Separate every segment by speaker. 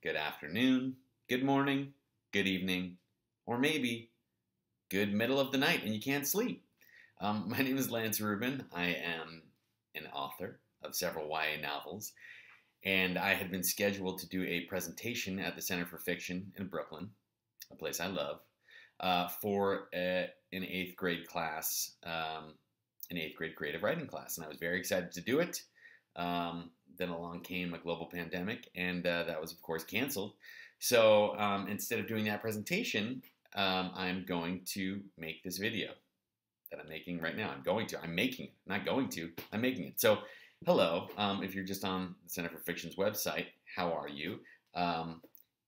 Speaker 1: good afternoon, good morning, good evening, or maybe good middle of the night and you can't sleep. My name is Lance Rubin. I am an author of several YA novels, and I had been scheduled to do a presentation at the Center for Fiction in Brooklyn, a place I love, for an 8th grade class, an 8th grade creative writing class, and I was very excited to do it. Then along came a global pandemic, and that was, of course, canceled. So instead of doing that presentation, I'm going to make this video that I'm making right now. I'm making it, not going to, I'm making it. So, hello, if you're just on the Center for Fiction's website, how are you?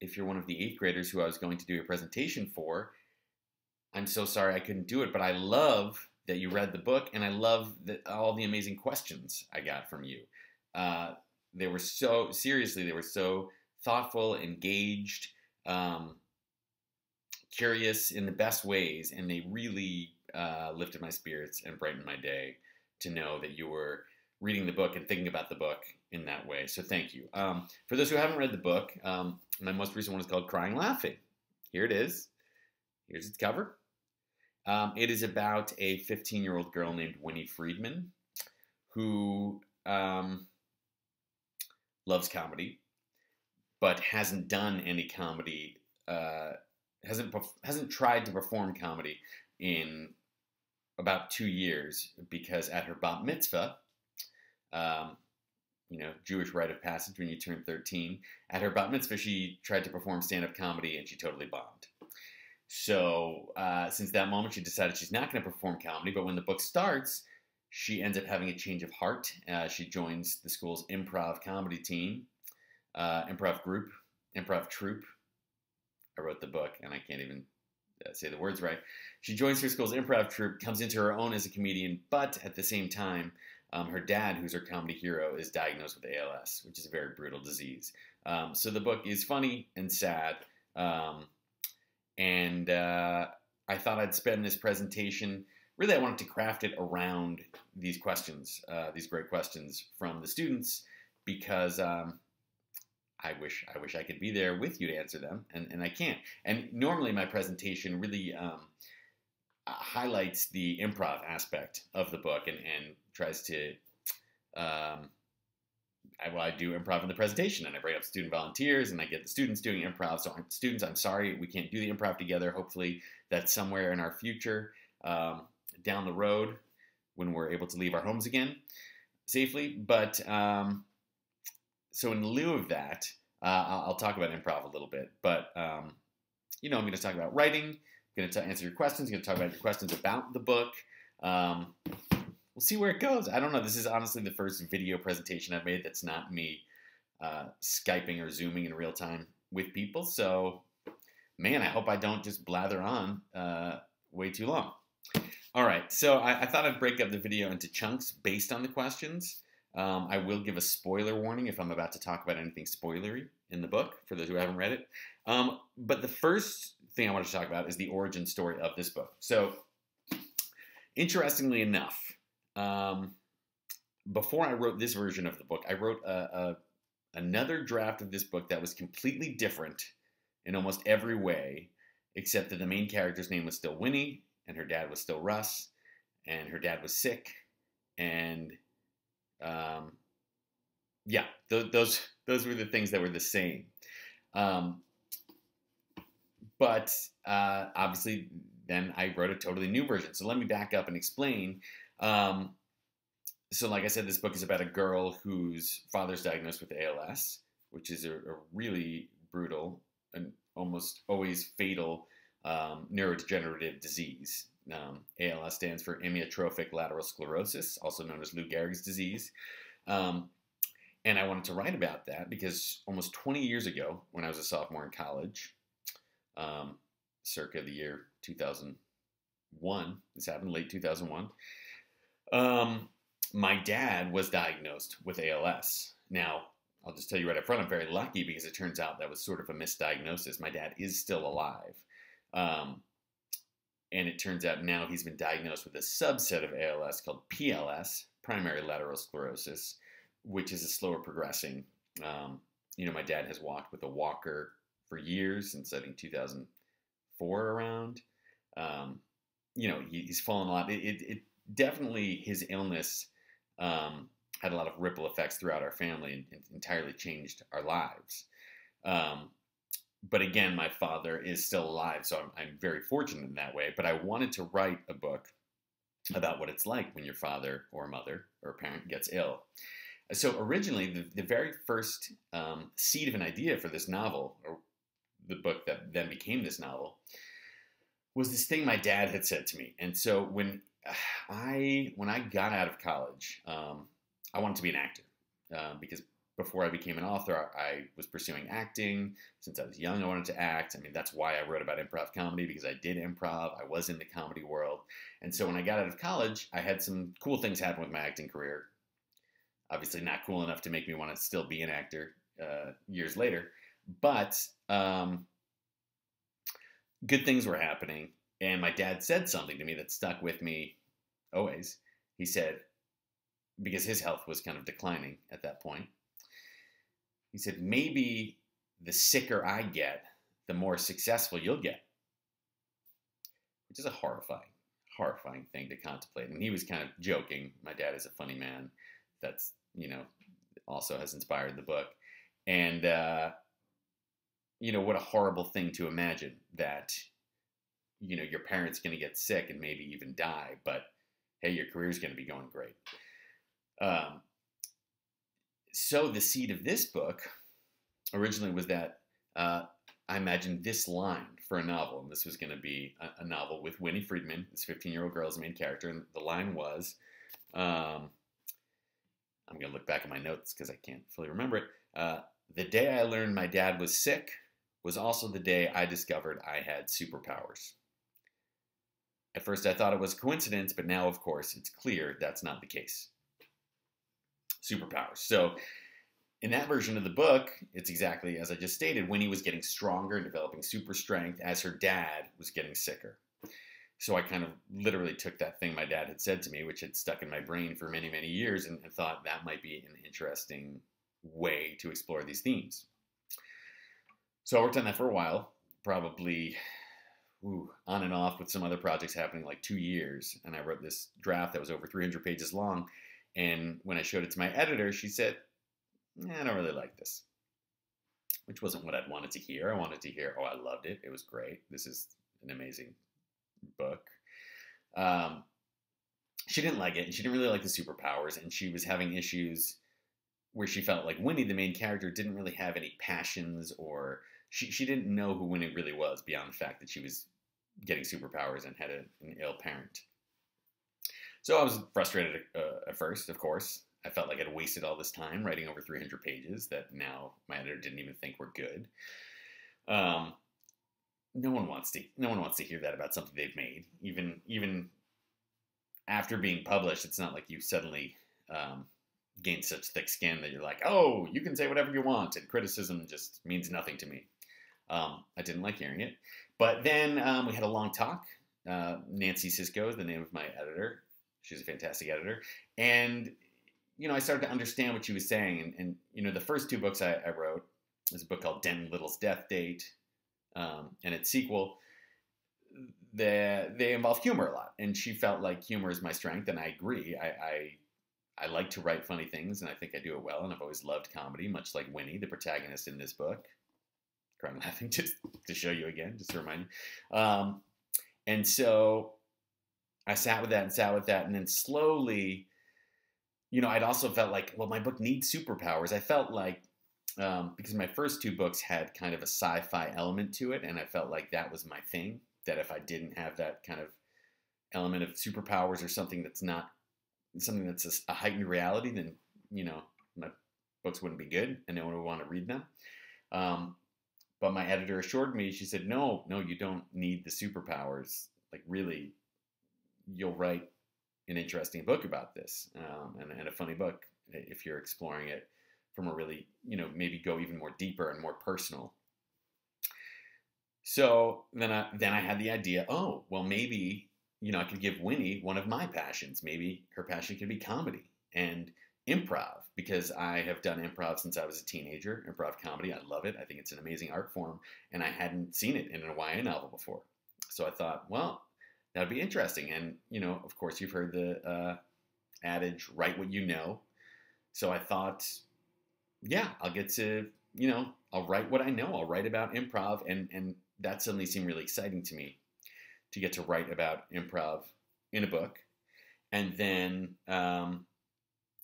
Speaker 1: If you're one of the 8th graders who I was going to do a presentation for, I'm so sorry I couldn't do it, but I love that you read the book, and I love all the amazing questions I got from you. They were so, seriously, they were so thoughtful, engaged, curious in the best ways, and they really lifted my spirits and brightened my day to know that you were reading the book and thinking about the book in that way. So thank you. For those who haven't read the book, my most recent one is called Crying Laughing. Here it is. Here's its cover. It is about a 15-year-old girl named Winnie Friedman who loves comedy, but hasn't done any comedy, hasn't tried to perform comedy in about 2 years because at her bat mitzvah, Jewish rite of passage when you turn 13, at her bat mitzvah she tried to perform stand-up comedy and she totally bombed. So since that moment she decided she's not going to perform comedy, but when the book starts, she ends up having a change of heart. She joins the school's improv comedy team, improv troupe. I wrote the book, and I can't even say the words right. She joins her school's improv troupe, comes into her own as a comedian, but at the same time, her dad, who's her comedy hero, is diagnosed with ALS, which is a very brutal disease. So the book is funny and sad, and I thought I'd spend this presentation. Really, I wanted to craft it around these questions, these great questions from the students, because I wish I could be there with you to answer them, and I can't. And normally my presentation really highlights the improv aspect of the book and tries to, I do improv in the presentation, and I bring up student volunteers, and I get the students doing improv. So students, I'm sorry we can't do the improv together. Hopefully that's somewhere in our future, down the road when we're able to leave our homes again safely. But so in lieu of that, I'll talk about improv a little bit. But, I'm going to talk about writing. I'm going to answer your questions. I'm going to talk about your questions about the book. We'll see where it goes. I don't know. This is honestly the first video presentation I've made that's not me Skyping or Zooming in real time with people. So, man, I hope I don't just blather on way too long. All right, so I thought I'd break up the video into chunks based on the questions. I will give a spoiler warning if I'm about to talk about anything spoilery in the book, for those who haven't read it. But the first thing I want to talk about is the origin story of this book. So, interestingly enough, before I wrote this version of the book, I wrote another draft of this book that was completely different in almost every way, except that the main character's name was still Winnie, and her dad was still Russ, and her dad was sick, and those were the things that were the same. But obviously, then I wrote a totally new version. So let me back up and explain. So like I said, this book is about a girl whose father's diagnosed with ALS, which is a really brutal and almost always fatal neurodegenerative disease. ALS stands for amyotrophic lateral sclerosis, also known as Lou Gehrig's disease. And I wanted to write about that because almost 20 years ago, when I was a sophomore in college, circa the year 2001, this happened late 2001, my dad was diagnosed with ALS. Now, I'll just tell you right up front, I'm very lucky because it turns out that was sort of a misdiagnosis. My dad is still alive. And it turns out now he's been diagnosed with a subset of ALS called PLS, primary lateral sclerosis, which is a slower progressing My dad has walked with a walker for years, since I think 2004 around. Um, he's fallen a lot. It definitely, his illness had a lot of ripple effects throughout our family and entirely changed our lives. But again, my father is still alive, so I'm very fortunate in that way. But I wanted to write a book about what it's like when your father or mother or parent gets ill. So originally, the very first seed of an idea for this novel, or the book that then became this novel, was this thing my dad had said to me. And so when I got out of college, I wanted to be an actor because before I became an author, I was pursuing acting. Since I was young, I wanted to act. I mean, that's why I wrote about improv comedy, because I did improv. I was in the comedy world. And so when I got out of college, I had some cool things happen with my acting career. Obviously not cool enough to make me want to still be an actor years later. But good things were happening. And my dad said something to me that stuck with me always. He said, because his health was kind of declining at that point, he said, maybe the sicker I get, the more successful you'll get. Which is a horrifying thing to contemplate. And he was kind of joking. My dad is a funny man. That's, also has inspired the book. And, what a horrible thing to imagine that, your parent's going to get sick and maybe even die, but hey, your career's going to be going great. So the seed of this book originally was that I imagined this line for a novel, and this was going to be a novel with Winnie Friedman, this 15-year-old girl as the main character, and the line was, I'm going to look back at my notes because I can't fully remember it. The day I learned my dad was sick was also the day I discovered I had superpowers. At first I thought it was a coincidence, but now, of course, it's clear that's not the case. Superpowers. So in that version of the book, it's exactly as I just stated. Winnie was getting stronger and developing super strength as her dad was getting sicker. So I kind of literally took that thing my dad had said to me, which had stuck in my brain for many, many years, and thought that might be an interesting way to explore these themes. So I worked on that for a while, probably on and off with some other projects happening, like 2 years. And I wrote this draft that was over 300 pages long. And when I showed it to my editor, she said, I don't really like this, which wasn't what I'd wanted to hear. I wanted to hear, I loved it. It was great. This is an amazing book. She didn't like it, and she didn't really like the superpowers, and she was having issues where she felt like Winnie, the main character, didn't really have any passions, or she didn't know who Winnie really was beyond the fact that she was getting superpowers and had an ill parent. So I was frustrated at first, of course. I felt like I'd wasted all this time writing over 300 pages that now my editor didn't even think were good. No one wants to hear that about something they've made. Even after being published, it's not like you suddenly gain such thick skin that you're like, oh, you can say whatever you want, and criticism just means nothing to me. I didn't like hearing it. But then we had a long talk. Nancy Sisko is the name of my editor. She's a fantastic editor. And, I started to understand what she was saying. And the first 2 books I wrote, there's a book called Denton Little's Death Date, and its sequel, they involve humor a lot. And she felt like humor is my strength, and I agree. I like to write funny things, and I think I do it well, and I've always loved comedy, much like Winnie, the protagonist in this book. Crying laughing just to show you again, just to remind you. And so I sat with that, and then slowly, I'd also felt like, well, my book needs superpowers. I felt like, because my first 2 books had kind of a sci-fi element to it, and I felt like that was my thing, that if I didn't have that kind of element of superpowers or something that's a heightened reality, then, my books wouldn't be good and no one would want to read them. But my editor assured me, she said, no, you don't need the superpowers. Like, really, you'll write an interesting book about this, and a funny book if you're exploring it from a really, maybe go even more deeper and more personal. So then I had the idea, oh, well, maybe, I could give Winnie one of my passions. Maybe her passion could be comedy. And improv, because I have done improv since I was a teenager. Improv comedy, I love it. I think it's an amazing art form, and I hadn't seen it in a YA novel before. So I thought, well, that would be interesting. And, of course, you've heard the adage, write what you know. So I thought, yeah, I'll get to, I'll write what I know. I'll write about improv. And that suddenly seemed really exciting to me, to get to write about improv in a book. And then,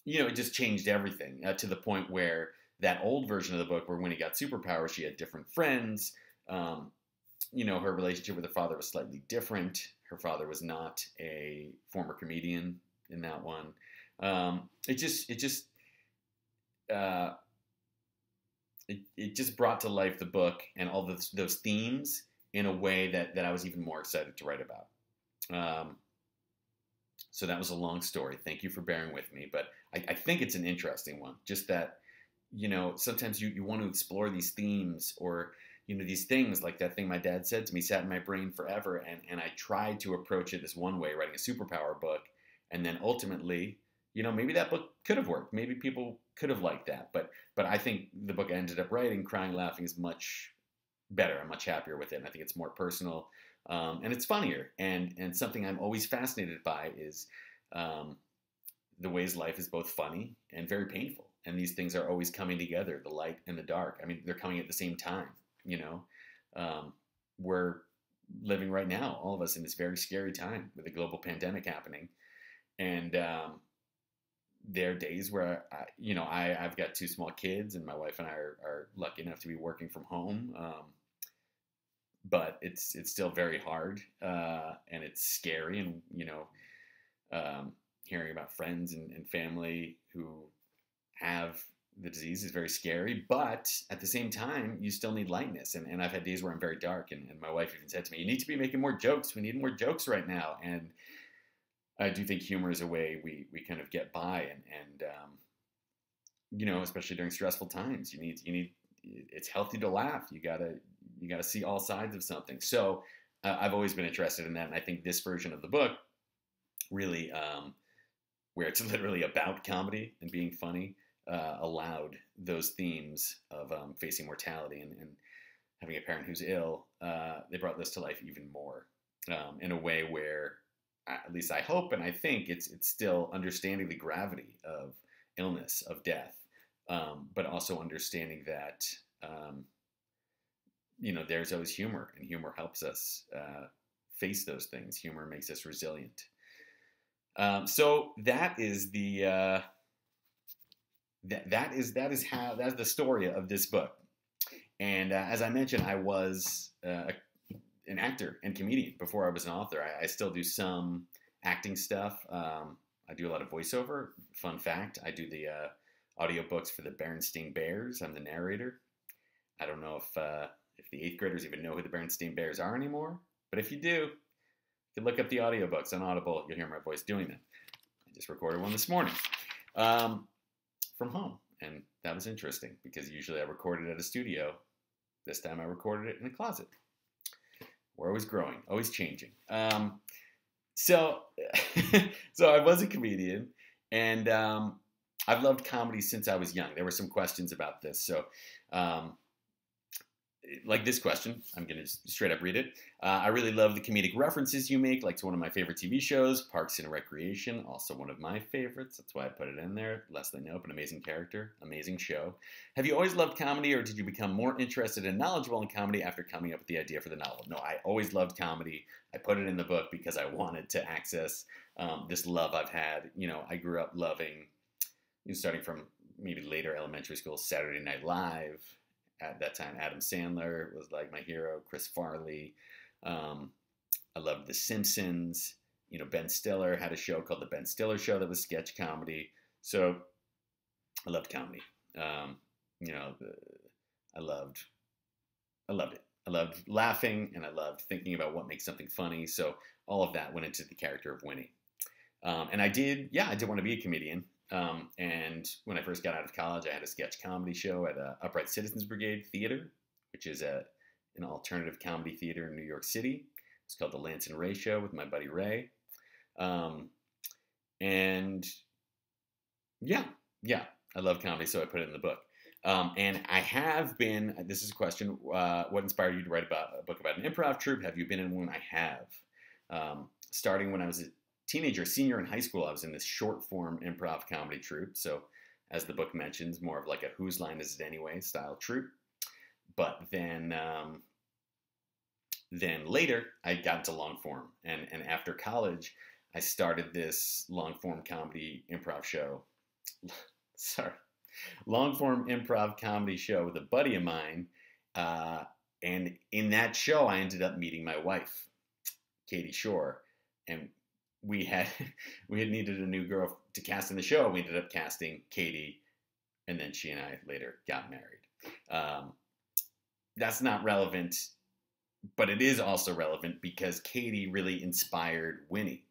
Speaker 1: it just changed everything to the point where that old version of the book, where when he got superpowers, she had different friends. Her relationship with her father was slightly different. Her father was not a former comedian in that one. It just brought to life the book and all those themes in a way that I was even more excited to write about. So that was a long story. Thank you for bearing with me. But I think it's an interesting one. Just that, sometimes you want to explore these themes, or, these things, like that thing my dad said to me sat in my brain forever. And I tried to approach it this one way, writing a superpower book. And then ultimately, maybe that book could have worked. Maybe people could have liked that. But I think the book I ended up writing, Crying Laughing, is much better. I'm much happier with it. And I think it's more personal. And it's funnier. And something I'm always fascinated by is the ways life is both funny and very painful. And these things are always coming together, the light and the dark. I mean, they're coming at the same time, We're living right now, all of us, in this very scary time with a global pandemic happening. And there are days where, I've got 2 small kids, and my wife and I are lucky enough to be working from home. But it's still very hard, and it's scary. And, hearing about friends and family who have the disease is very scary. But at the same time, you still need lightness. And I've had days where I'm very dark. And my wife even said to me, you need to be making more jokes. We need more jokes right now. And I do think humor is a way we kind of get by. And especially during stressful times, you need it's healthy to laugh. You gotta see all sides of something. So I've always been interested in that, and I think this version of the book really, where it's literally about comedy and being funny, allowed those themes of facing mortality and having a parent who's ill. They brought this to life even more, in a way where, at least I hope and I think, it's still understanding the gravity of illness, of death, but also understanding that there's always humor, and humor helps us face those things. Humor makes us resilient. So that is the that's the story of this book. And as I mentioned, I was an actor and comedian before I was an author. I still do some acting stuff. I do a lot of voiceover. Fun fact: I do the audiobooks for the Berenstain Bears. I'm the narrator. I don't know if the 8th graders even know who the Berenstain Bears are anymore, but if you do, you can look up the audiobooks on Audible. You'll hear my voice doing them. I just recorded one this morning from home, and that was interesting because usually I record it at a studio. This time I recorded it in a closet. We're always growing, always changing. So I was a comedian, and I've loved comedy since I was young. There were some questions about this. So like this question, I'm going to straight up read it. I really love the comedic references you make, like to one of my favorite TV shows, Parks and Recreation, also one of my favorites. That's why I put it in there. Leslie Knope, an amazing character, amazing show. Have you always loved comedy, or did you become more interested and knowledgeable in comedy after coming up with the idea for the novel? No, I always loved comedy. I put it in the book because I wanted to access this love I've had. I grew up loving, starting from maybe later elementary school, Saturday Night Live. At that time, Adam Sandler was like my hero, Chris Farley. I loved The Simpsons. Ben Stiller had a show called The Ben Stiller Show that was sketch comedy. So I loved comedy. I loved it. I loved laughing, and I loved thinking about what makes something funny. So all of that went into the character of Winnie. And I did want to be a comedian. And when I first got out of college, I had a sketch comedy show at Upright Citizens Brigade Theater, which is an alternative comedy theater in New York City. It's called the Lance and Ray Show with my buddy Ray. And yeah, Yeah, I love comedy, so I put it in the book. And I have been, this is a question, what inspired you to write about a book about an improv troupe? Have you been in one? I have. Starting when I was a teenager, senior in high school, I was in this short form improv comedy troupe. So, as the book mentions, more of like a Whose Line Is It Anyway style troupe. But then later, I got into long form. And after college, I started this long form comedy improv show. Sorry. Long form improv comedy show with a buddy of mine. And in that show, I ended up meeting my wife, Katie Shore. And we had needed a new girl to cast in the show. We ended up casting Katie, and then she and I later got married. That's not relevant, but it is also relevant because Katie really inspired Winnie.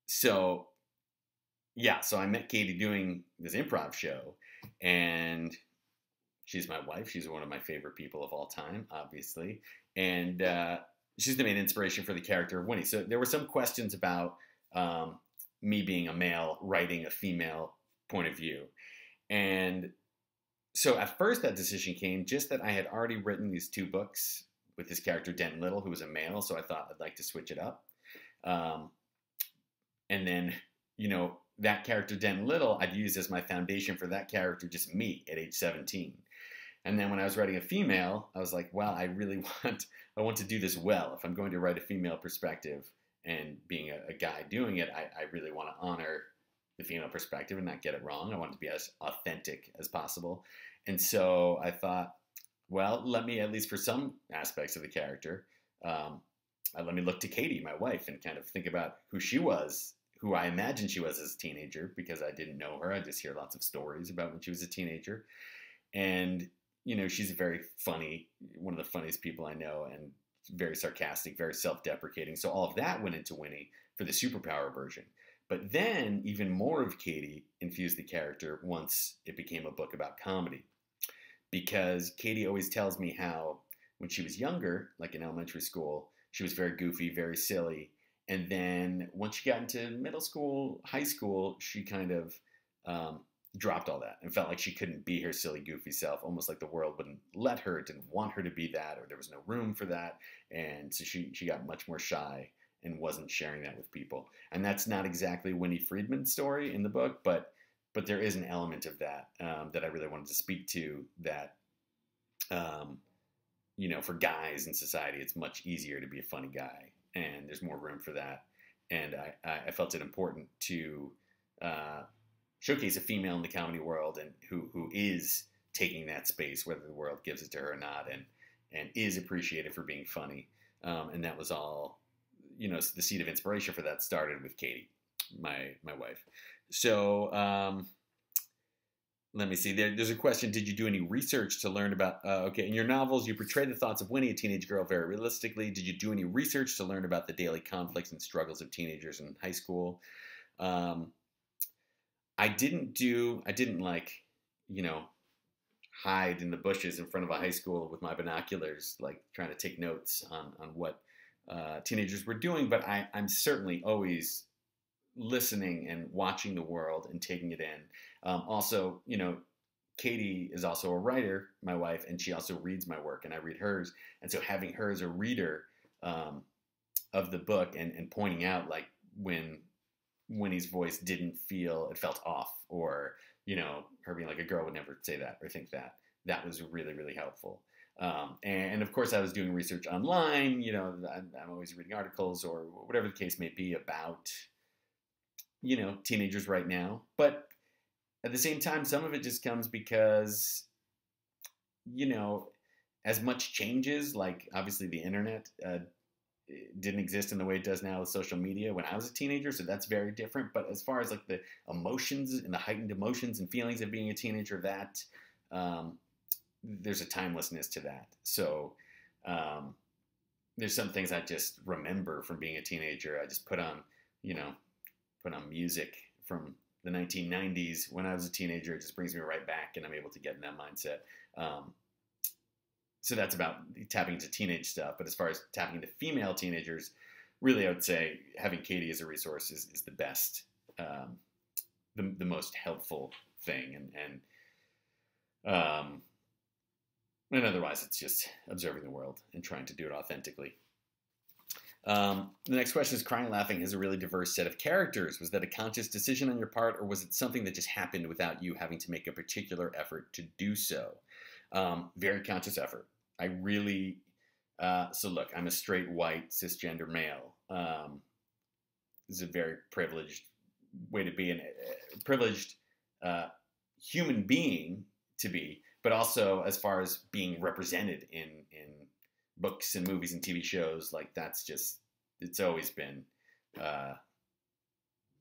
Speaker 1: So I met Katie doing this improv show, and she's my wife. She's one of my favorite people of all time, obviously. And she's the main inspiration for the character of Winnie. So there were some questions about me being a male writing a female point of view. And so at first that decision came just that I had already written these 2 books with this character, Denton Little, who was a male. So I thought I'd like to switch it up. And then, that character, Denton Little, I'd use as my foundation for that character, just me at age 17. And then when I was writing a female, I was like, well, I want to do this well. If I'm going to write a female perspective and being a guy doing it, I really want to honor the female perspective and not get it wrong. I want it to be as authentic as possible. And so I thought, well, let me, at least for some aspects of the character, let me look to Katie, my wife, and kind of think about who she was, who I imagined she was as a teenager, because I didn't know her. I just hear lots of stories about when she was a teenager. And, she's very funny, one of the funniest people I know, and very sarcastic, very self-deprecating. So all of that went into Winnie for the Superpower version. But then even more of Katie infused the character once it became a book about comedy. Because Katie always tells me how when she was younger, like in elementary school, she was very goofy, very silly. And then once she got into middle school, high school, she kind of dropped all that and felt like she couldn't be her silly, goofy self, almost like the world wouldn't let her, didn't want her to be that, or there was no room for that. And so she got much more shy and wasn't sharing that with people. And that's not exactly Winnie Friedman's story in the book, but there is an element of that that I really wanted to speak to, that for guys in society, it's much easier to be a funny guy, and there's more room for that. And I felt it important to showcase a female in the comedy world, and who is taking that space, whether the world gives it to her or not, and is appreciated for being funny. And that was all, the seed of inspiration for that started with Katie, my wife. So let me see. There's a question. Did you do any research to learn about, in your novels, you portray the thoughts of Winnie, a teenage girl, very realistically. Did you do any research to learn about the daily conflicts and struggles of teenagers in high school? I didn't hide in the bushes in front of a high school with my binoculars, like trying to take notes on what teenagers were doing. But I'm certainly always listening and watching the world and taking it in. Also, Katie is also a writer, my wife, and she also reads my work, and I read hers. And so having her as a reader of the book and pointing out, like, when Winnie's voice it felt off, or, her being like, a girl would never say that or think that. That was really, really helpful. And of course, I was doing research online. I'm always reading articles or whatever the case may be about, teenagers right now. But at the same time, some of it just comes because, as much changes, like obviously the internet didn't exist in the way it does now with social media when I was a teenager, so that's very different. But as far as like the emotions and the heightened emotions and feelings of being a teenager, that there's a timelessness to that. So there's some things I just remember from being a teenager. I just put on music from the 1990s when I was a teenager. It just brings me right back, and I'm able to get in that mindset. So that's about tapping into teenage stuff. But as far as tapping into female teenagers, really, I would say having Katie as a resource is the the most helpful thing. And otherwise, it's just observing the world and trying to do it authentically. The next question is, Crying Laughing has a really diverse set of characters. Was that a conscious decision on your part, or was it something that just happened without you having to make a particular effort to do so? Very conscious effort. I really, so look, I'm a straight, white, cisgender male. This is a very privileged way to be, a privileged human being to be, but also as far as being represented in books and movies and TV shows, like that's just, it's always been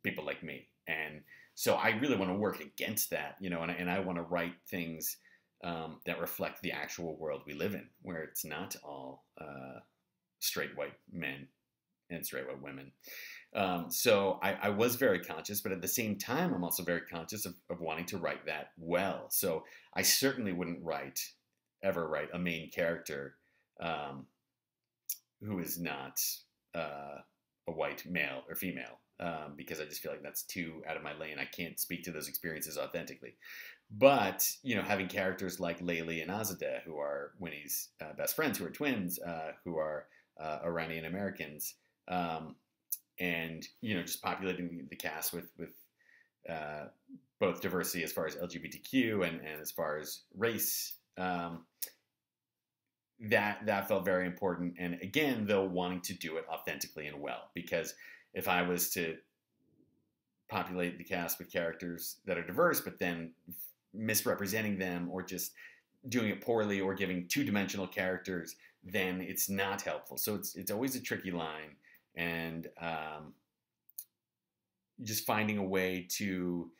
Speaker 1: people like me. And so I really want to work against that, you know, and I want to write things that reflect the actual world we live in, where it's not all straight white men and straight white women. So I was very conscious, but at the same time, I'm also very conscious of wanting to write that well. So I certainly wouldn't ever write a main character who is not a white male or female, because I just feel like that's too out of my lane. I can't speak to those experiences authentically. But, you know, having characters like Layli and Azadeh, who are Winnie's best friends, who are twins, who are Iranian Americans, and, you know, just populating the cast with both diversity as far as LGBTQ and as far as race, that felt very important. And again, though, wanting to do it authentically and well, because if I was to populate the cast with characters that are diverse, but then misrepresenting them or just doing it poorly or giving two-dimensional characters, then it's not helpful. So it's always a tricky line, and just finding a way to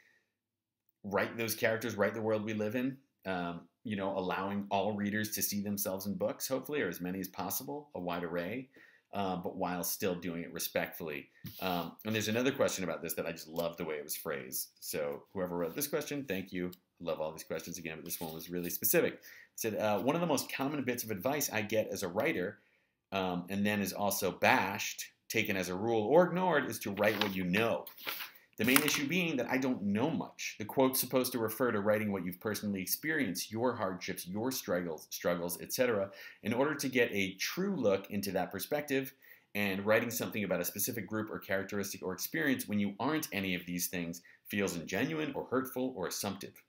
Speaker 1: write those characters, write the world we live in, you know, allowing all readers to see themselves in books, hopefully, or as many as possible, a wide array, but while still doing it respectfully. And there's another question about this that I just love the way it was phrased. So whoever wrote this question, thank you. I love all these questions again, but this one was really specific. It said, one of the most common bits of advice I get as a writer, and then is also bashed, taken as a rule, or ignored, is to write what you know. The main issue being that I don't know much. The quote's supposed to refer to writing what you've personally experienced, your hardships, your struggles, etc., in order to get a true look into that perspective, and writing something about a specific group or characteristic or experience when you aren't any of these things feels ingenuine or hurtful or assumptive.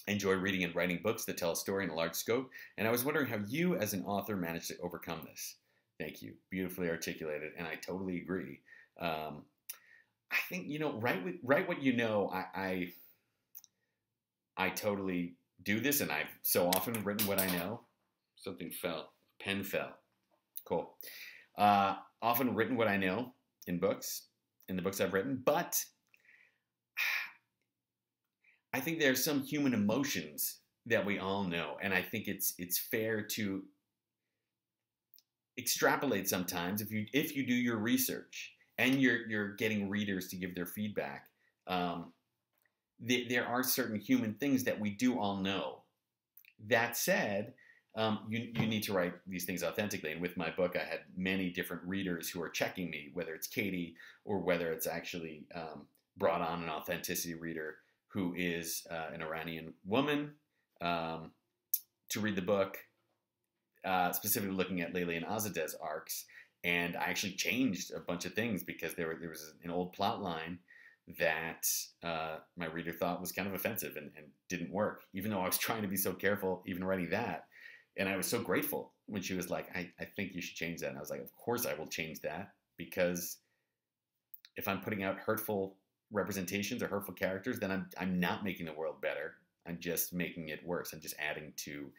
Speaker 1: I enjoy reading and writing books that tell a story in a large scope, and I was wondering how you as an author managed to overcome this. Thank you. Beautifully articulated, and I totally agree. I think, you know, write what you know. I totally do this, and I've so often written what I know. Something fell. A pen fell. Cool. Often written what I know in books, in the books I've written, but I think there are some human emotions that we all know, and I think it's fair to extrapolate sometimes if you do your research and you're getting readers to give their feedback. There are certain human things that we do all know. That said, you need to write these things authentically. And with my book, I had many different readers who are checking me, whether it's Katie or whether it's actually brought on an authenticity reader who is an Iranian woman to read the book, specifically looking at Layli and Azadeh's arcs. And I actually changed a bunch of things because there was an old plot line that my reader thought was kind of offensive and didn't work, even though I was trying to be so careful even writing that. And I was so grateful when she was like, I think you should change that. And I was like, of course I will change that, because if I'm putting out hurtful representations or hurtful characters, then I'm not making the world better. I'm just making it worse. I'm just adding to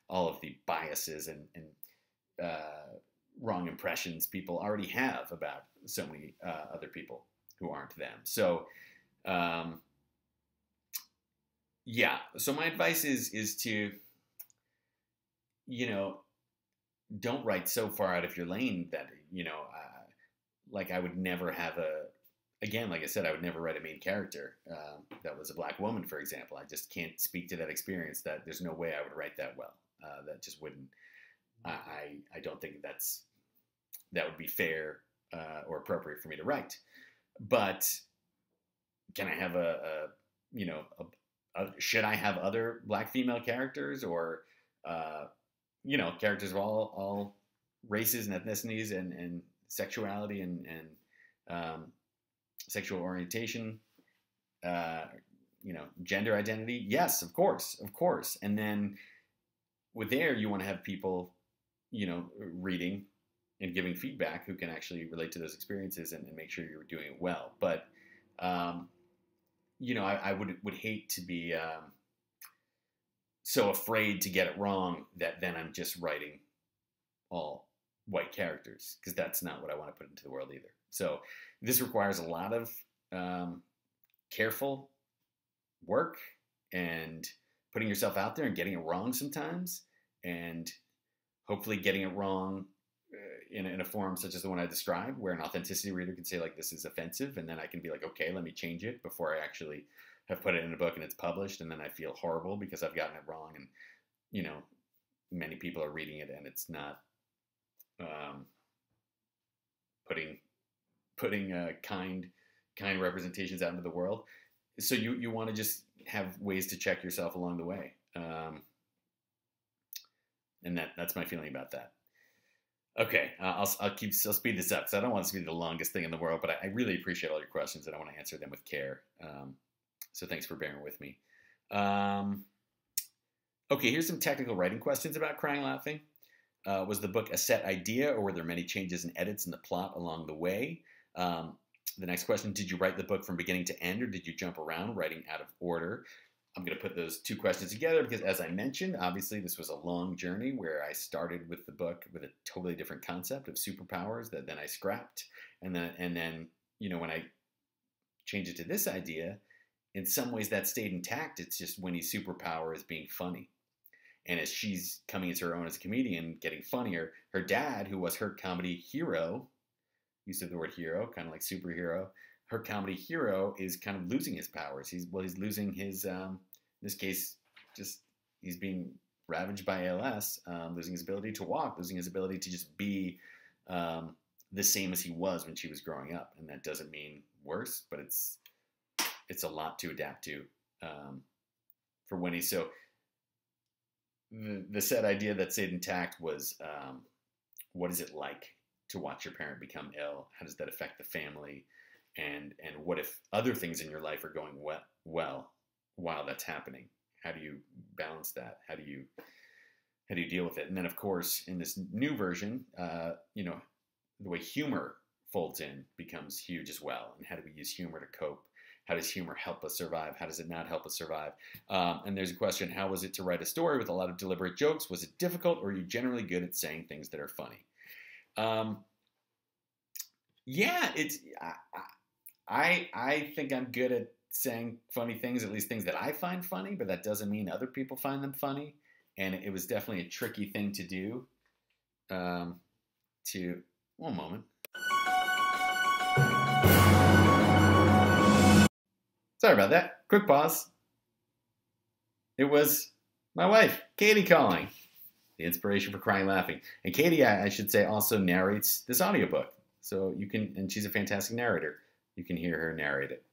Speaker 1: all of the biases and wrong impressions people already have about so many other people who aren't them. So, yeah. So my advice is to, you know, don't write so far out of your lane that, you know, like I would never have again, like I said, I would never write a main character that was a black woman, for example. I just can't speak to that experience. That there's no way I would write that well. That just wouldn't. I don't think that would be fair or appropriate for me to write. But can I have a you know, should I have other black female characters, or you know, characters of all races and ethnicities and sexuality and sexual orientation, you know, gender identity? Yes, of course, of course. And then with there, you want to have people, you know, reading and giving feedback who can actually relate to those experiences and make sure you're doing it well. But you know, I would hate to be so afraid to get it wrong that then I'm just writing all white characters, because that's not what I want to put into the world either. So this requires a lot of careful work and putting yourself out there and getting it wrong sometimes, and hopefully getting it wrong in a form such as the one I described, where an authenticity reader can say, like, this is offensive, and then I can be like, okay, let me change it before I actually have put it in a book and it's published, and then I feel horrible because I've gotten it wrong, and, you know, many people are reading it and it's not putting kind representations out into the world. So you want to just have ways to check yourself along the way, and that's my feeling about that. Okay, I'll speed this up, because I don't want this to be the longest thing in the world, but I really appreciate all your questions, and I want to answer them with care. So thanks for bearing with me. Okay, here's some technical writing questions about Crying Laughing. Was the book a set idea, or were there many changes and edits in the plot along the way? The next question, did you write the book from beginning to end, or did you jump around writing out of order? I'm going to put those two questions together because, as I mentioned, obviously this was a long journey where I started with the book with a totally different concept of superpowers that then I scrapped. And then, you know, when I changed it to this idea, in some ways that stayed intact. It's just Winnie's superpower is being funny. And as she's coming into her own as a comedian, getting funnier, her dad, who was her comedy hero, use of the word hero, kind of like superhero, her comedy hero is kind of losing his powers. He's losing his, in this case, just he's being ravaged by ALS, losing his ability to walk, losing his ability to just be the same as he was when she was growing up. And that doesn't mean worse, but it's a lot to adapt to for Winnie. So the set idea that stayed intact was, what is it like to watch your parent become ill? How does that affect the family? And what if other things in your life are going well while that's happening? How do you balance that? How do you deal with it? And then, of course, in this new version, you know, the way humor folds in becomes huge as well. And how do we use humor to cope? How does humor help us survive? How does it not help us survive? And there's a question, how was it to write a story with a lot of deliberate jokes? Was it difficult, or are you generally good at saying things that are funny? Yeah, I think I'm good at saying funny things, at least things that I find funny, but that doesn't mean other people find them funny. And it was definitely a tricky thing to do. One moment. Sorry about that. Quick pause. It was my wife, Katie, calling. The inspiration for Crying Laughing. And Katie, I should say, also narrates this audiobook. So you can, and she's a fantastic narrator. You can hear her narrate it.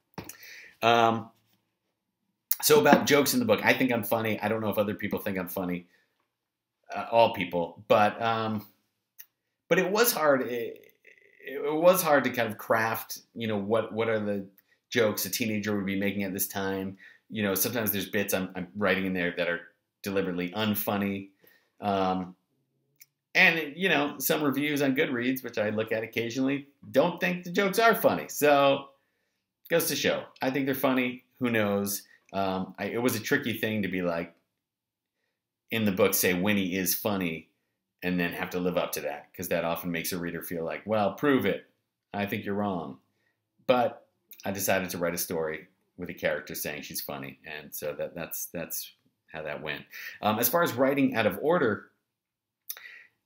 Speaker 1: So about jokes in the book, I think I'm funny. I don't know if other people think I'm funny. All people, but it was hard. It was hard to kind of craft, you know, what are the jokes a teenager would be making at this time. You know, sometimes there's bits I'm writing in there that are deliberately unfunny. And, you know, some reviews on Goodreads, which I look at occasionally, don't think the jokes are funny. So, goes to show. I think they're funny. Who knows? It was a tricky thing to be like, in the book, say Winnie is funny, and then have to live up to that, because that often makes a reader feel like, well, prove it. I think you're wrong. But I decided to write a story with a character saying she's funny, and so that's how that went. As far as writing out of order,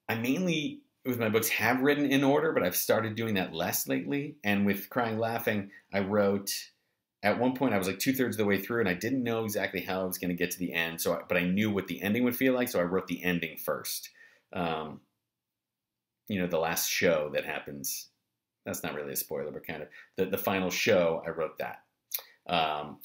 Speaker 1: I mainly, with my books, have written in order, but I've started doing that less lately. And with Crying Laughing, I wrote, at one point I was like 2/3 of the way through, and I didn't know exactly how I was going to get to the end. But I knew what the ending would feel like, so I wrote the ending first. You know, the last show that happens. That's not really a spoiler, but kind of the final show. I wrote that.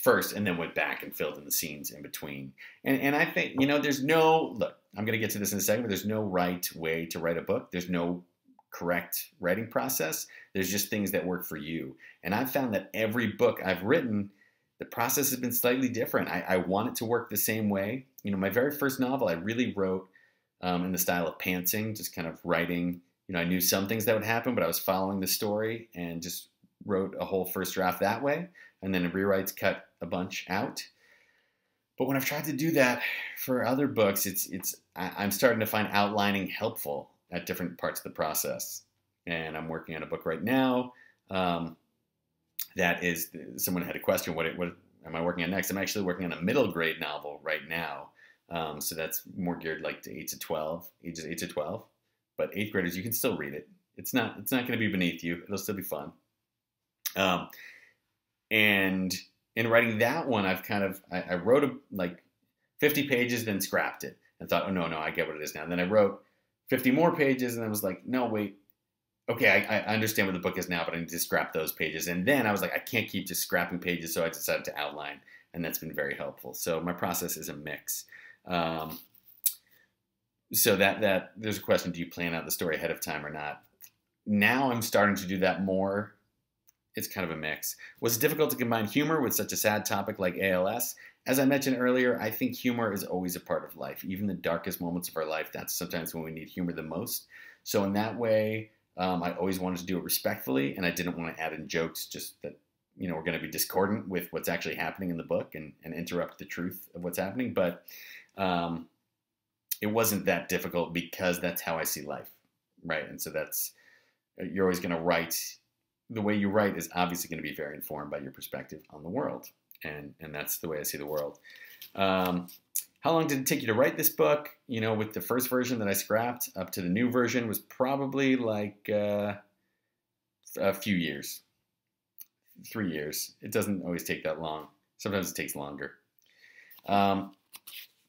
Speaker 1: first, and then went back and filled in the scenes in between. And I think, there's no, look, I'm going to get to this in a second, but there's no right way to write a book. There's no correct writing process. There's just things that work for you. And I've found that every book I've written, the process has been slightly different. I want it to work the same way. My very first novel, I really wrote in the style of pantsing, just kind of writing. I knew some things that would happen, but I was following the story and just wrote a whole first draft that way. And then in rewrites, cut a bunch out. But when I've tried to do that for other books, I'm starting to find outlining helpful at different parts of the process. And I'm working on a book right now. That is, someone had a question, what am I working on next? I'm actually working on a middle grade novel right now. So that's more geared like to ages 8 to 12. But 8th graders, you can still read it. It's not going to be beneath you. It'll still be fun. And in writing that one, I wrote like 50 pages, then scrapped it and thought, oh, no, I get what it is now. And then I wrote 50 more pages and I was like, no, wait. Okay, I understand what the book is now, but I need to scrap those pages. And then I was like, I can't keep just scrapping pages, so I decided to outline, and that's been very helpful. So my process is a mix. So that there's a question, do you plan out the story ahead of time or not? Now I'm starting to do that more. It's kind of a mix. Was it difficult to combine humor with such a sad topic like ALS? As I mentioned earlier, I think humor is always a part of life. Even the darkest moments of our life, that's sometimes when we need humor the most. So in that way, I always wanted to do it respectfully, and I didn't want to add in jokes just that, we're going to be discordant with what's actually happening in the book and interrupt the truth of what's happening. But it wasn't that difficult because that's how I see life, right? And so you're always going to write. The way you write is obviously going to be very informed by your perspective on the world, and that's the way I see the world. How long did it take you to write this book? With the first version that I scrapped up to the new version was probably like a few years, 3 years. It doesn't always take that long. Sometimes it takes longer.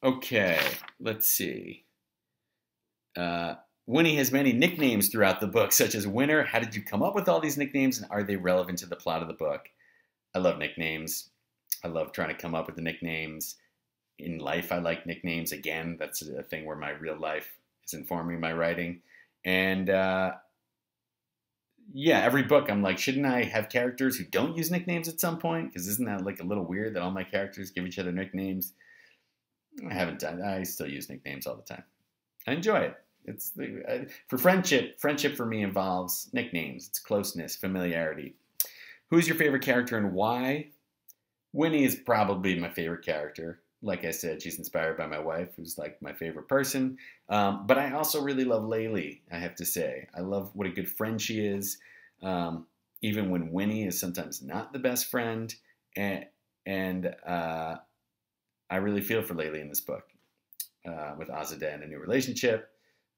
Speaker 1: Okay, let's see. Winnie has many nicknames throughout the book, such as Winner. How did you come up with all these nicknames, and are they relevant to the plot of the book? I love nicknames. I love trying to come up with the nicknames. In life, I like nicknames. Again, that's a thing where my real life is informing my writing. And every book I'm like, shouldn't I have characters who don't use nicknames at some point? Because isn't that like a little weird that all my characters give each other nicknames? I haven't done. I still use nicknames all the time. I enjoy it. It's for friendship. Friendship for me involves nicknames. It's closeness, familiarity. Who's your favorite character and why? Winnie is probably my favorite character. Like I said, she's inspired by my wife, who's like my favorite person. But I also really love Laylee, I have to say. I love what a good friend she is, even when Winnie is sometimes not the best friend. And I really feel for Laylee in this book. With Azadeh in a new relationship,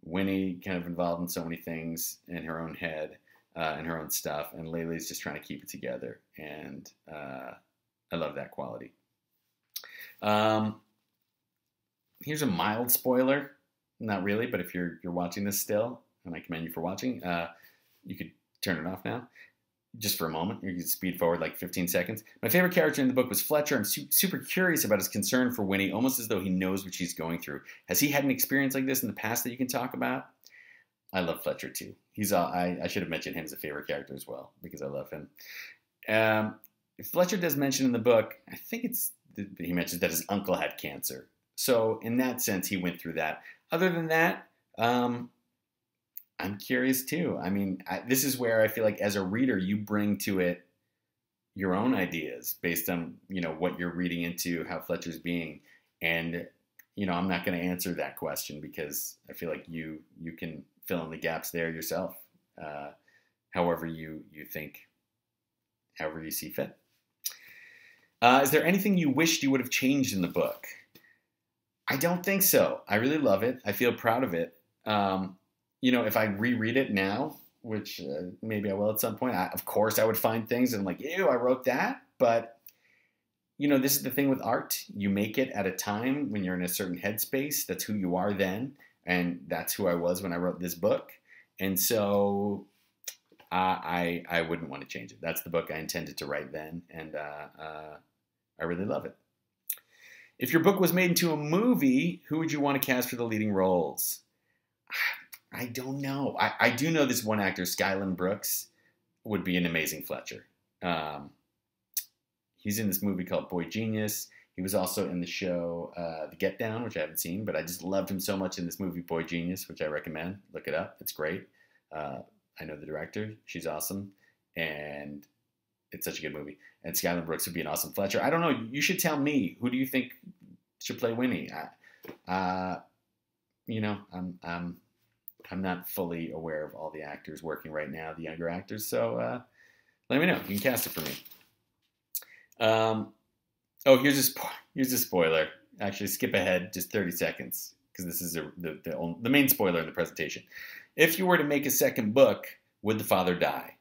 Speaker 1: Winnie kind of involved in so many things in her own head and her own stuff, and Laylee's just trying to keep it together. And I love that quality. Here's a mild spoiler. Not really, but if you're watching this still, and I commend you for watching, you could turn it off now. Just for a moment. You can speed forward like 15 seconds. My favorite character in the book was Fletcher. I'm super curious about his concern for Winnie, almost as though he knows what she's going through. Has he had an experience like this in the past that you can talk about? I love Fletcher too. I should have mentioned him as a favorite character as well, because I love him. Fletcher does mention in the book, I think he mentions that his uncle had cancer. So in that sense, he went through that. Other than that, I'm curious too. I mean, this is where I feel like as a reader, you bring to it your own ideas based on, what you're reading into, how Fletcher's being. And, I'm not going to answer that question because I feel like you can fill in the gaps there yourself, however you think, however you see fit. Is there anything you wished you would have changed in the book? I don't think so. I really love it. I feel proud of it. If I reread it now, which maybe I will at some point, of course I would find things and I'm like, ew, I wrote that. But, this is the thing with art. You make it at a time when you're in a certain headspace. That's who you are then. And that's who I was when I wrote this book. And so I wouldn't want to change it. That's the book I intended to write then, and I really love it. If your book was made into a movie, who would you want to cast for the leading roles? I don't know. I do know this one actor, Skyland Brooks, would be an amazing Fletcher. He's in this movie called Boy Genius. He was also in the show The Get Down, which I haven't seen, but I just loved him so much in this movie Boy Genius, which I recommend. Look it up. It's great. I know the director. She's awesome. And it's such a good movie. And Skyland Brooks would be an awesome Fletcher. I don't know. You should tell me. Who do you think should play Winnie? I'm not fully aware of all the actors working right now, the younger actors. So let me know. You can cast it for me. Here's a spoiler. Actually, skip ahead just 30 seconds because this is the main spoiler in the presentation. If you were to make a second book, would the father die?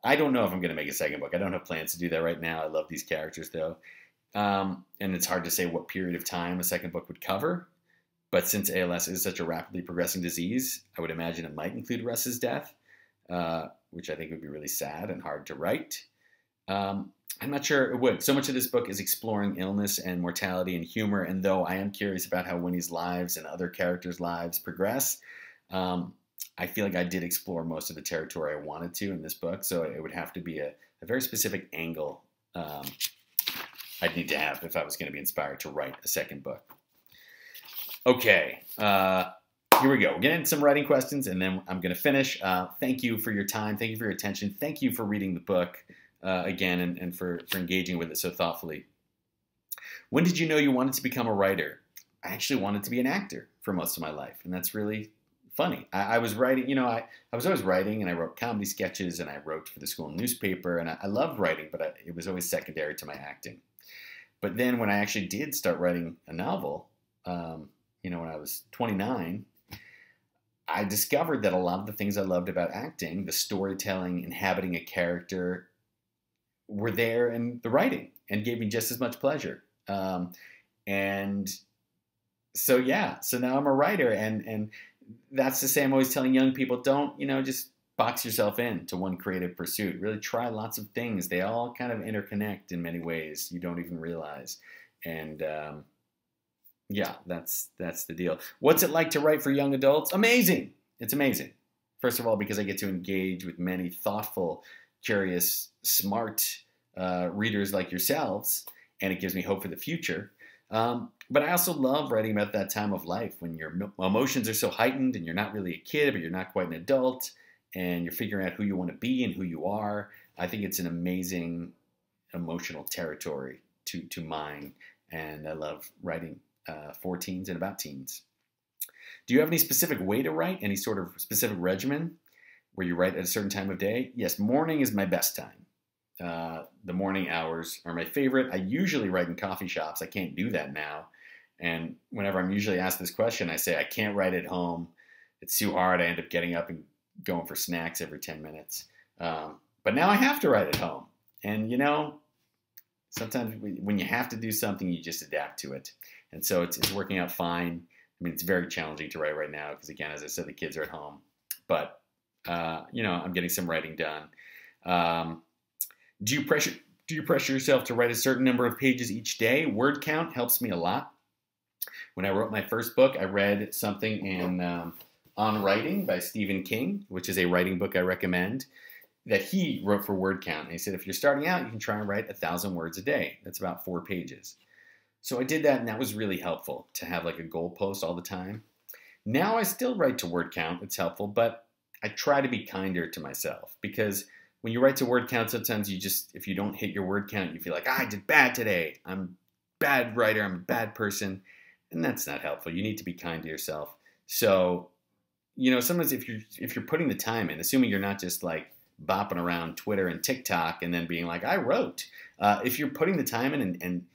Speaker 1: I don't know if I'm going to make a second book. I don't have plans to do that right now. I love these characters, though. And it's hard to say what period of time a second book would cover. But since ALS is such a rapidly progressing disease, I would imagine it might include Russ's death, which I think would be really sad and hard to write. I'm not sure it would. So much of this book is exploring illness and mortality and humor, and though I am curious about how Winnie's lives and other characters' lives progress, I feel like I did explore most of the territory I wanted to in this book, so it would have to be a very specific angle I'd need to have if I was going to be inspired to write a second book. Okay, here we go. We're getting into some writing questions, and then I'm going to finish. Thank you for your time. Thank you for your attention. Thank you for reading the book again and for engaging with it so thoughtfully. When did you know you wanted to become a writer? I actually wanted to be an actor for most of my life, and that's really funny. I was writing, I was always writing, and I wrote comedy sketches, and I wrote for the school newspaper, and I loved writing, but it was always secondary to my acting. But then when I actually did start writing a novel, when I was 29, I discovered that a lot of the things I loved about acting, the storytelling, inhabiting a character, were there in the writing and gave me just as much pleasure. And so now I'm a writer, and that's to say I'm always telling young people, don't, just box yourself in to one creative pursuit. Really try lots of things. They all kind of interconnect in many ways you don't even realize. And that's the deal. What's it like to write for young adults? Amazing. It's amazing. First of all, because I get to engage with many thoughtful, curious, smart readers like yourselves, and it gives me hope for the future. But I also love writing about that time of life when your emotions are so heightened and you're not really a kid, but you're not quite an adult, and you're figuring out who you want to be and who you are. I think it's an amazing emotional territory to mine, and I love writing for teens and about teens. Do you have any specific way to write? Any sort of specific regimen where you write at a certain time of day? Yes, morning is my best time. The morning hours are my favorite. I usually write in coffee shops. I can't do that now. And whenever I'm usually asked this question, I say, I can't write at home. It's too hard. I end up getting up and going for snacks every 10 minutes. But now I have to write at home. And, sometimes when you have to do something, you just adapt to it. And so it's working out fine. I mean, it's very challenging to write right now because, again, as I said, the kids are at home. But, I'm getting some writing done. Do you pressure yourself to write a certain number of pages each day? Word count helps me a lot. When I wrote my first book, I read something in On Writing by Stephen King, which is a writing book I recommend, that he wrote for word count. And he said, if you're starting out, you can try and write 1,000 words a day. That's about 4 pages. So I did that, and that was really helpful to have like a goalpost all the time. Now I still write to word count. It's helpful, but I try to be kinder to myself because when you write to word count, sometimes if you don't hit your word count, you feel like, I did bad today. I'm a bad writer. I'm a bad person. And that's not helpful. You need to be kind to yourself. So, sometimes if you're putting the time in, assuming you're not just like bopping around Twitter and Tick-Tock and then being like, I wrote. If you're putting the time in and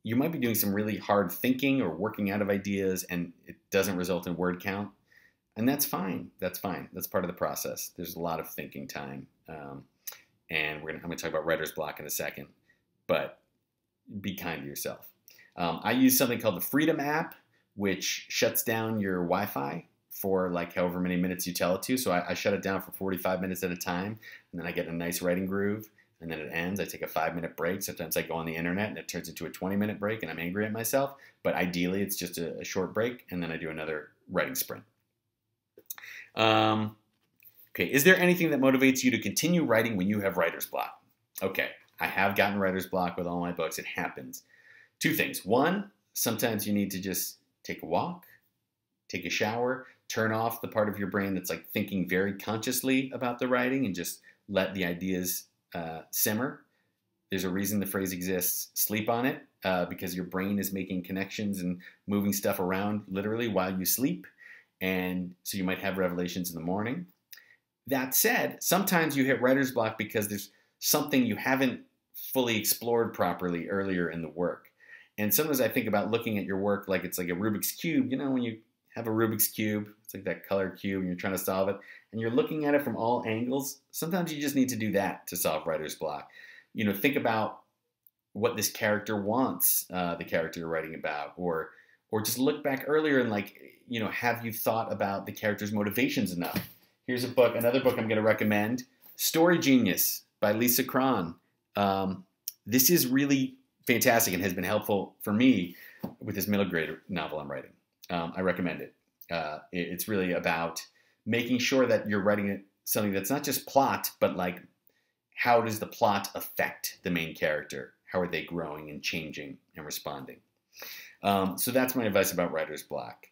Speaker 1: you might be doing some really hard thinking or working out of ideas and it doesn't result in word count, and that's fine. That's fine. That's part of the process. There's a lot of thinking time. And I'm going to talk about writer's block in a second, but be kind to yourself. I use something called the Freedom app, which shuts down your Wi-Fi for like however many minutes you tell it to. So I shut it down for 45 minutes at a time, and then I get a nice writing groove, and then it ends. I take a 5-minute break. Sometimes I go on the internet and it turns into a 20-minute break and I'm angry at myself. But ideally it's just a short break, and then I do another writing sprint. Okay, is there anything that motivates you to continue writing when you have writer's block? Okay, I have gotten writer's block with all my books. It happens. 2 things. 1, sometimes you need to just take a walk, take a shower, turn off the part of your brain that's like thinking very consciously about the writing and just let the ideas simmer. There's a reason the phrase exists. Sleep on it, because your brain is making connections and moving stuff around literally while you sleep. And so you might have revelations in the morning. That said, sometimes you hit writer's block because there's something you haven't fully explored properly earlier in the work. And sometimes I think about looking at your work like it's like a Rubik's Cube. You know, when you have a Rubik's Cube, it's like that color cube, and you're trying to solve it, and you're looking at it from all angles. Sometimes you just need to do that to solve writer's block. You know, think about what this character wants, the character you're writing about, or just look back earlier and like, you know, have you thought about the character's motivations enough? Here's a book, another book I'm going to recommend, Story Genius by Lisa Kron. This is really fantastic and has been helpful for me with this middle grade novel I'm writing. I recommend it. It's really about making sure that you're writing something that's not just plot, but like, how does the plot affect the main character? How are they growing and changing and responding? So that's my advice about writer's block.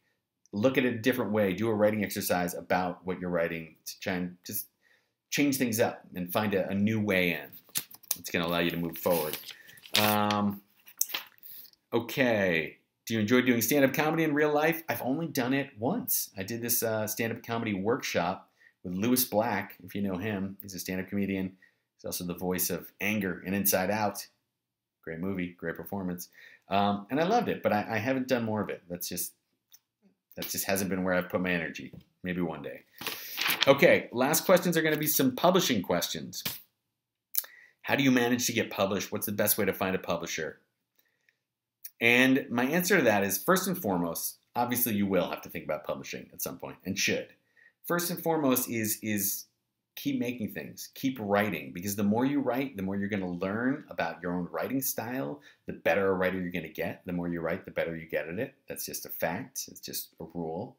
Speaker 1: Look at it a different way. Do a writing exercise about what you're writing to try and just change things up and find a new way in. It's going to allow you to move forward. Okay. Do you enjoy doing stand-up comedy in real life? I've only done it once. I did this stand-up comedy workshop with Louis Black, if you know him. He's a stand-up comedian. He's also the voice of Anger and Inside Out. Great movie, great performance. And I loved it, but I haven't done more of it. That just hasn't been where I've put my energy. Maybe one day. Okay, last questions are going to be some publishing questions. How do you manage to get published? What's the best way to find a publisher? And my answer to that is, first and foremost, obviously you will have to think about publishing at some point, and should. First and foremost is keep making things, keep writing, because the more you write, the more you're going to learn about your own writing style, the better a writer you're going to get. The more you write, the better you get at it. That's just a fact. It's just a rule.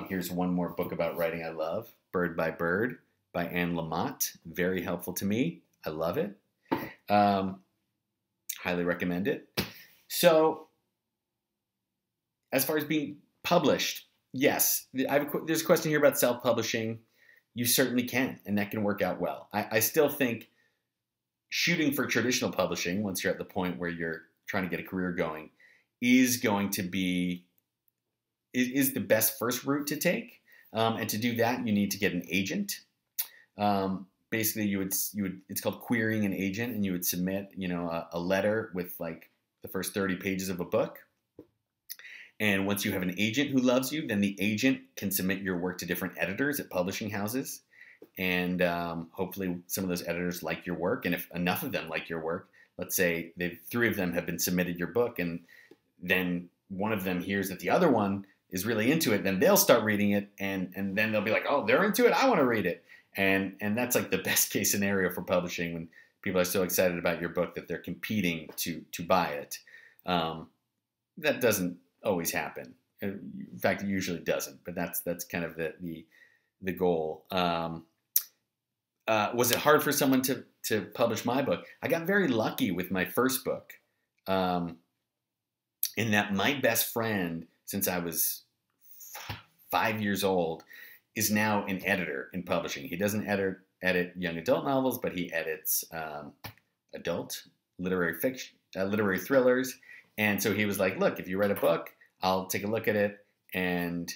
Speaker 1: Here's one more book about writing I love, Bird by Bird by Anne Lamott. Very helpful to me. I love it. Highly recommend it. So, as far as being published, yes, there's a question here about self-publishing. You certainly can, and that can work out well. I still think shooting for traditional publishing, once you're at the point where you're trying to get a career going, is the best first route to take. And to do that, you need to get an agent. Basically, it's called querying an agent, and you would submit, a letter with like the first 30 pages of a book. And once you have an agent who loves you, then the agent can submit your work to different editors at publishing houses. And hopefully some of those editors like your work. And if enough of them like your work, let's say 3 of them have been submitted your book, and then one of them hears that the other one is really into it, then they'll start reading it, and then they'll be like, oh, they're into it, I want to read it. And that's like the best case scenario for publishing, when people are so excited about your book that they're competing to buy it. That doesn't always happen. In fact, it usually doesn't, but that's kind of the goal. Was it hard for someone to publish my book? I got very lucky with my first book, in that my best friend, since I was 5 years old, is now an editor in publishing. He doesn't edit young adult novels, but he edits adult literary fiction, literary thrillers. And so he was like, look, if you write a book, I'll take a look at it, and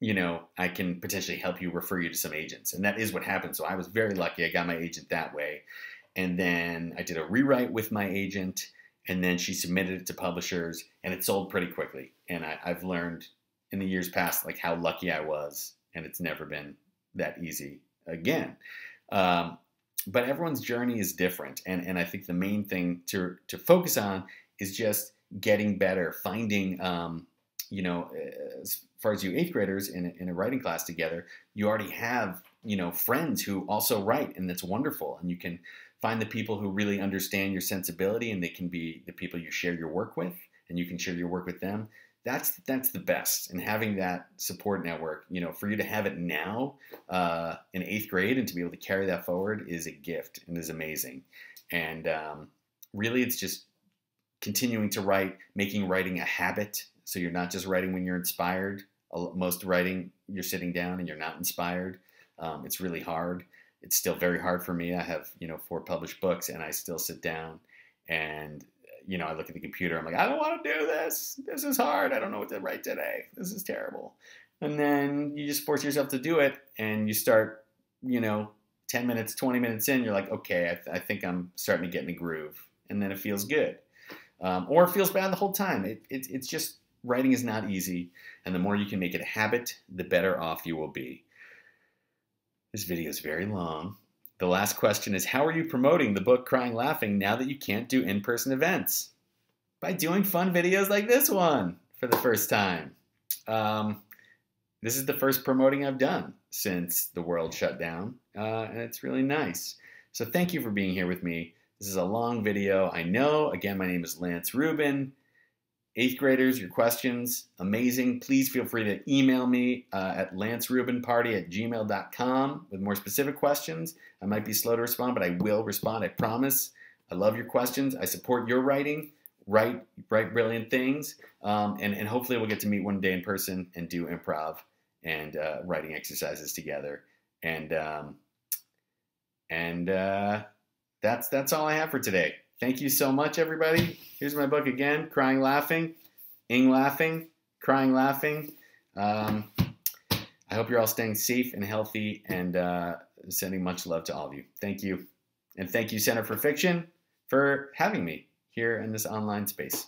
Speaker 1: I can potentially help you, refer you to some agents. And that is what happened. So I was very lucky. I got my agent that way. And then I did a rewrite with my agent, and then she submitted it to publishers, and it sold pretty quickly. And I've learned in the years past, like, how lucky I was, and it's never been that easy again. But everyone's journey is different. And I think the main thing to focus on is just getting better, finding you know, as far as you eighth graders in a writing class together, you already have, you know, friends who also write, and that's wonderful. And you can find the people who really understand your sensibility, and they can be the people you share your work with, and you can share your work with them. That's the best. And having that support network, you know, for you to have it now in eighth grade and to be able to carry that forward is a gift and is amazing. And really, it's just continuing to write, making writing a habit. So you're not just writing when you're inspired. Most writing, you're sitting down and you're not inspired. It's really hard. It's still very hard for me. I have, you know, 4 published books, and I still sit down and, you know, I look at the computer. I'm like, I don't want to do this. This is hard. I don't know what to write today. This is terrible. And then you just force yourself to do it, and you start, you know, 10 minutes, 20 minutes in, you're like, okay, I think I'm starting to get in the groove. And then it feels good. Or it feels bad the whole time. It's just, writing is not easy. And the more you can make it a habit, the better off you will be. This video is very long. The last question is, how are you promoting the book Crying Laughing now that you can't do in-person events? By doing fun videos like this one for the first time. This is the first promoting I've done since the world shut down, and it's really nice. So thank you for being here with me. This is a long video, I know. Again, my name is Lance Rubin. 8th graders, your questions, amazing. Please feel free to email me at lancerubinparty@gmail.com with more specific questions. I might be slow to respond, but I will respond, I promise. I love your questions. I support your writing. Write brilliant things. And hopefully we'll get to meet one day in person and do improv and writing exercises together. And that's all I have for today. Thank you so much, everybody. Here's my book again, Crying Laughing, Ing Laughing, Crying Laughing. I hope you're all staying safe and healthy, and sending much love to all of you. Thank you. And thank you, Center for Fiction, for having me here in this online space.